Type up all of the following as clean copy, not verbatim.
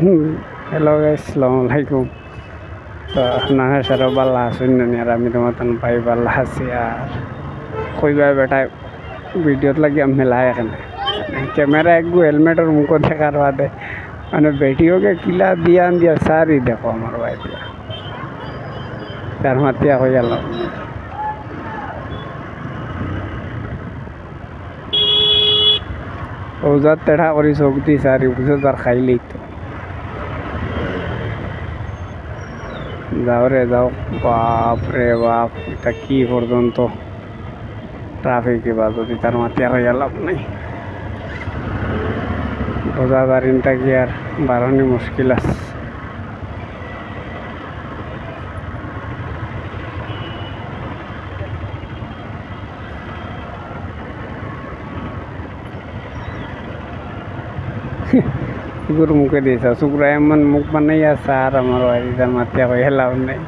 Hello guys, আসসালামু আলাইকুম। তো আপনারা সারা ভালো আছেন না? আর আমি তো মতন ভাই ভালো আছি। আর কইবা বেটা ভিডিওত লাগি আমি মেলায় এখানে ক্যামেরা একগু হেলমেটের মুখ দেখার বাদে মানে ভিডিওকে কিলা দিয়া সারি দেখো আমার ভাই দিয়া তার মাতিয়া হয়ে গেল। ওজার তেড়া করি চোখ দি সারি বুঝে তার খাইলেই তো যাও রে যাও। বাপ রে বাপ, এটা কি পর্যন্ত ট্রাফিক যদি তার মাতিয়া হয়ে গেল নাই রোজাদারিনটা কি আর বাড়ানি মুশকিল আছে। শুকুর মুখে দিয়েছ শুক্র এমন মুখ বানাই আছে আর আমার বাড়িটার মাতিয়া হয়ে লাভ নেই।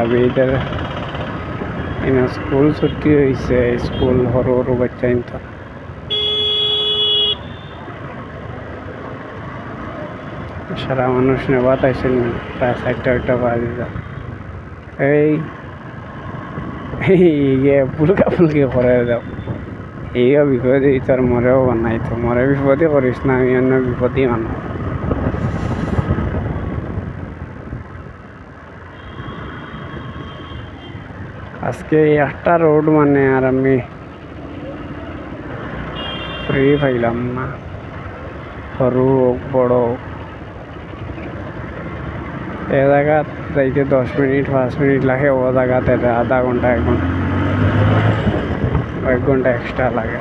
अभी इधर इन स्कूल छुट्टी हुई से स्कूल हरो हरो बच्चा इन तो সারা মানুষ নেবাত আইসেন প্রায় 60টা বাজে যা এই ফুলকা ফুলকি করে যাও। এই বিপদে তোর মরেও বানাই তো মরে বিপদে করিস না, আমি অন্য বিপদই মানো। আজকে একটা রোড মানে আর আমি ফ্রি পাইলাম না, সরু হোক বড় হোক। এ জায়গা যাইতে 10 মিনিট 5 মিনিট লাগে, ও জায়গাতে আধা ঘন্টা 1 ঘন্টা এক্সট্রা লাগে।